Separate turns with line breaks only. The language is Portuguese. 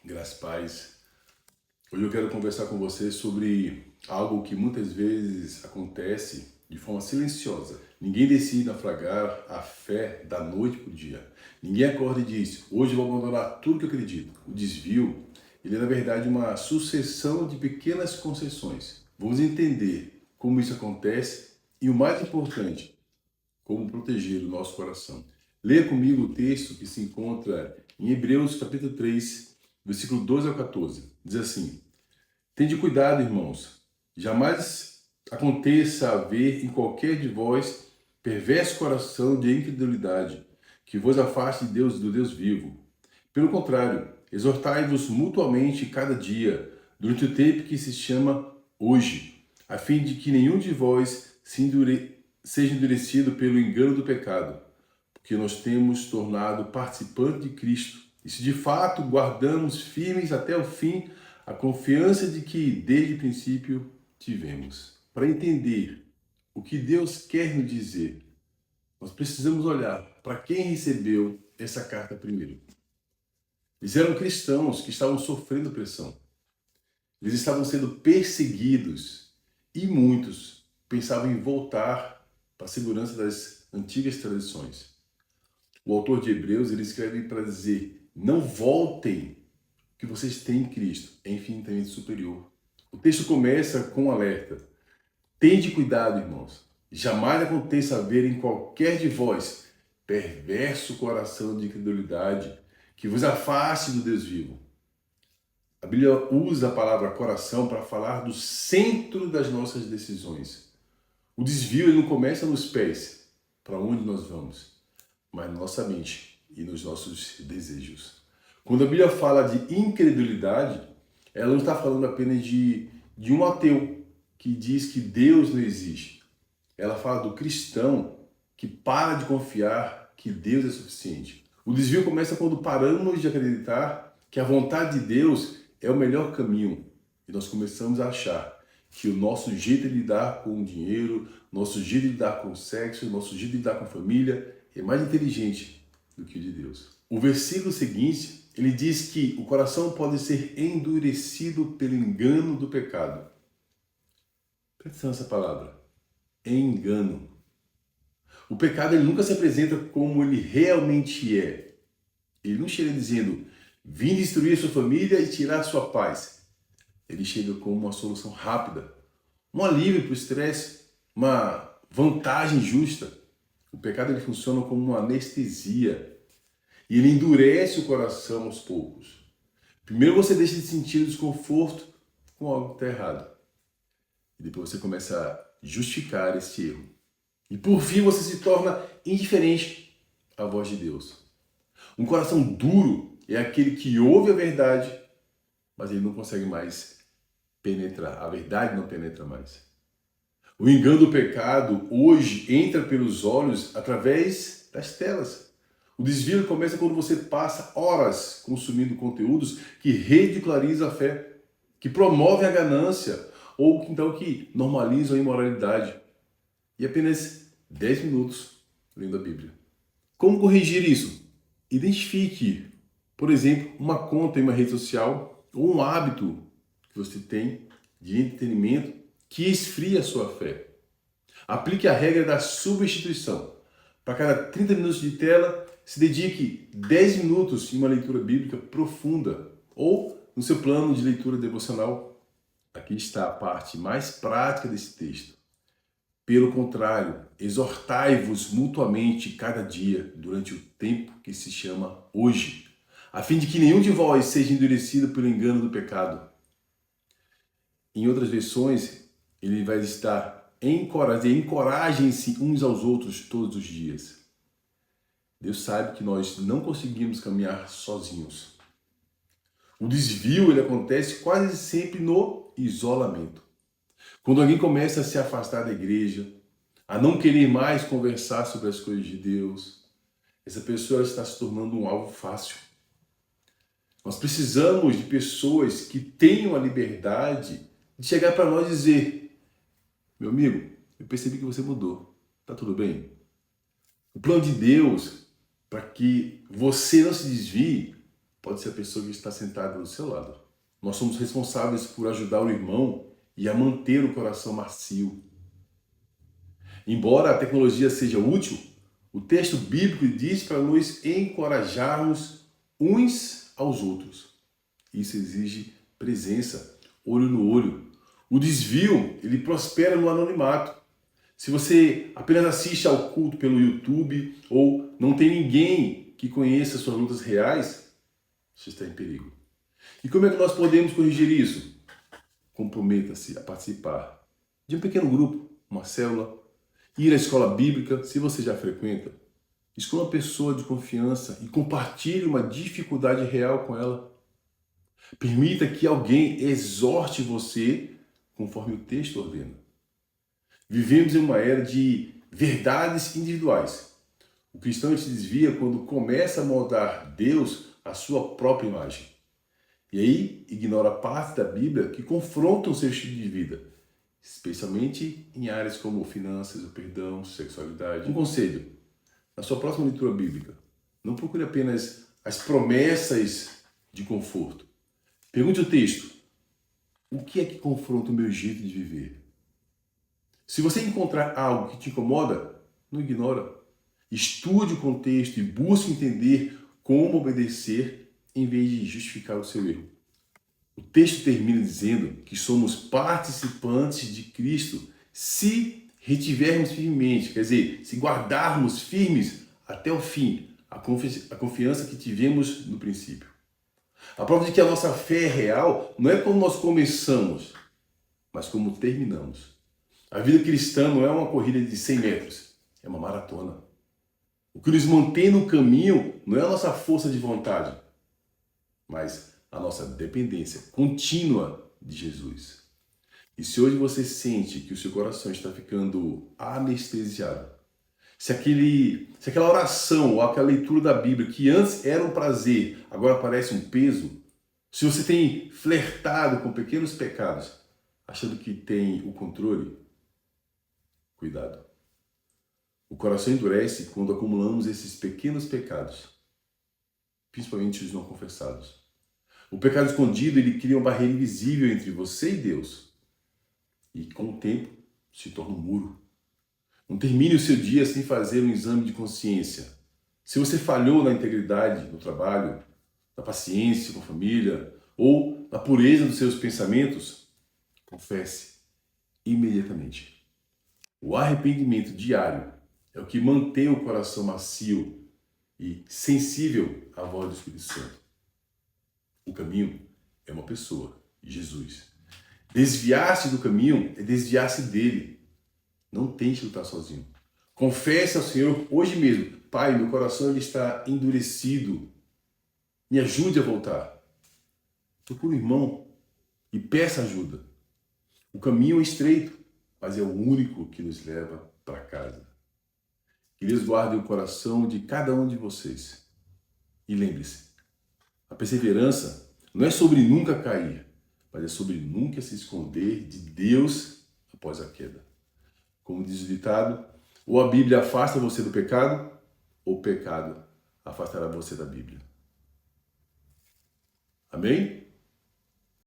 Graças e paz. Hoje eu quero conversar com você sobre algo que muitas vezes acontece de forma silenciosa. Ninguém decide naufragar a fé da noite para o dia. Ninguém acorda e diz, hoje eu vou abandonar tudo que eu acredito. O desvio, ele é na verdade uma sucessão de pequenas concessões. Vamos entender como isso acontece e o mais importante, como proteger o nosso coração. Leia comigo o texto que se encontra em Hebreus capítulo 3, versículo 12 ao 14. Diz assim: Tende cuidado, irmãos, jamais aconteça haver em qualquer de vós perverso coração de incredulidade, que vos afaste de Deus, do Deus vivo. Pelo contrário, exortai-vos mutuamente cada dia, durante o tempo que se chama hoje, a fim de que nenhum de vós seja endurecido pelo engano do pecado, porque nós temos tornado participante de Cristo. E se de fato guardamos firmes até o fim a confiança de que desde o princípio tivemos. Para entender o que Deus quer nos dizer, nós precisamos olhar para quem recebeu essa carta primeiro. Eles eram cristãos que estavam sofrendo pressão. Eles estavam sendo perseguidos e muitos pensavam em voltar para a segurança das antigas tradições. O autor de Hebreus, ele escreve para dizer, não voltem, que vocês têm em Cristo é infinitamente superior. O texto começa com um alerta. Tende cuidado, irmãos. Jamais aconteça haver em qualquer de vós perverso coração de incredulidade que vos afaste do Deus vivo. A Bíblia usa a palavra coração para falar do centro das nossas decisões. O desvio ele não começa nos pés, para onde nós vamos, mas na nossa mente e nos nossos desejos. Quando a Bíblia fala de incredulidade, ela não está falando apenas de um ateu que diz que Deus não existe. Ela fala do cristão que para de confiar que Deus é suficiente. O desvio começa quando paramos de acreditar que a vontade de Deus é o melhor caminho e nós começamos a achar que o nosso jeito de lidar com o dinheiro, nosso jeito de lidar com o sexo, nosso jeito de lidar com a família é mais inteligente do que o de Deus. O versículo seguinte, ele diz que o coração pode ser endurecido pelo engano do pecado. Presta atenção nessa palavra. Engano. O pecado ele nunca se apresenta como ele realmente é. Ele não chega dizendo, vim destruir sua família e tirar sua paz. Ele chega como uma solução rápida, um alívio para o estresse, uma vantagem justa. O pecado ele funciona como uma anestesia e ele endurece o coração aos poucos. Primeiro você deixa de sentir o desconforto com algo que está errado. E depois você começa a justificar esse erro. E por fim você se torna indiferente à voz de Deus. Um coração duro é aquele que ouve a verdade, mas ele não consegue mais penetrar. A verdade não penetra mais. O engano do pecado hoje entra pelos olhos através das telas. O desvio começa quando você passa horas consumindo conteúdos que ridicularizam a fé, que promovem a ganância ou então que normalizam a imoralidade. E apenas 10 minutos lendo a Bíblia. Como corrigir isso? Identifique, por exemplo, uma conta em uma rede social ou um hábito que você tem de entretenimento que esfria a sua fé. Aplique a regra da substituição. Para cada 30 minutos de tela, se dedique 10 minutos em uma leitura bíblica profunda ou no seu plano de leitura devocional. Aqui está a parte mais prática desse texto. Pelo contrário, exortai-vos mutuamente cada dia durante o tempo que se chama hoje, a fim de que nenhum de vós seja endurecido pelo engano do pecado. Em outras versões, ele vai estar encorajem-se uns aos outros todos os dias. Deus sabe que nós não conseguimos caminhar sozinhos. O desvio ele acontece quase sempre no isolamento. Quando alguém começa a se afastar da igreja, a não querer mais conversar sobre as coisas de Deus, essa pessoa está se tornando um alvo fácil. Nós precisamos de pessoas que tenham a liberdade de chegar para nós e dizer, meu amigo, eu percebi que você mudou, tá tudo bem? O plano de Deus para que você não se desvie pode ser a pessoa que está sentada do seu lado. Nós somos responsáveis por ajudar o irmão e a manter o coração macio. Embora a tecnologia seja útil, o texto bíblico diz para nos encorajarmos uns aos outros. Isso exige presença, olho no olho. O desvio, ele prospera no anonimato. Se você apenas assiste ao culto pelo YouTube ou não tem ninguém que conheça suas lutas reais, você está em perigo. E como é que nós podemos corrigir isso? Comprometa-se a participar de um pequeno grupo, uma célula, ir à escola bíblica, se você já frequenta. Escolha uma pessoa de confiança e compartilhe uma dificuldade real com ela. Permita que alguém exorte você conforme o texto ordena. Vivemos em uma era de verdades individuais. O cristão se desvia quando começa a moldar Deus à sua própria imagem. E aí ignora parte da Bíblia que confrontam seu estilo de vida, especialmente em áreas como finanças, o perdão, sexualidade. Um conselho: na sua próxima leitura bíblica, não procure apenas as promessas de conforto. Pergunte o texto: o que é que confronta o meu jeito de viver? Se você encontrar algo que te incomoda, não ignora. Estude o contexto e busque entender como obedecer em vez de justificar o seu erro. O texto termina dizendo que somos participantes de Cristo se retivermos firmemente, quer dizer, se guardarmos firmes até o fim a confiança que tivemos no princípio. A prova de que a nossa fé é real não é como nós começamos, mas como terminamos. A vida cristã não é uma corrida de 100 metros, é uma maratona. O que nos mantém no caminho não é a nossa força de vontade, mas a nossa dependência contínua de Jesus. E se hoje você sente que o seu coração está ficando anestesiado, se aquela oração ou aquela leitura da Bíblia que antes era um prazer, agora parece um peso, se você tem flertado com pequenos pecados, achando que tem o controle, cuidado. O coração endurece quando acumulamos esses pequenos pecados, principalmente os não confessados. O pecado escondido, ele cria uma barreira invisível entre você e Deus. E com o tempo, se torna um muro. Não termine o seu dia sem fazer um exame de consciência. Se você falhou na integridade no trabalho, na paciência com a família, ou na pureza dos seus pensamentos, confesse imediatamente. O arrependimento diário é o que mantém o coração macio e sensível à voz do Espírito Santo. O caminho é uma pessoa, Jesus. Desviar-se do caminho é desviar-se dele. Não tente lutar sozinho. Confesse ao Senhor hoje mesmo: Pai, meu coração ele está endurecido. Me ajude a voltar. Procure um irmão e peça ajuda. O caminho é estreito, mas é o único que nos leva para casa. Que Deus guarde o coração de cada um de vocês. E lembre-se, a perseverança não é sobre nunca cair, mas é sobre nunca se esconder de Deus após a queda. Como diz o ditado, ou a Bíblia afasta você do pecado, ou o pecado afastará você da Bíblia. Amém?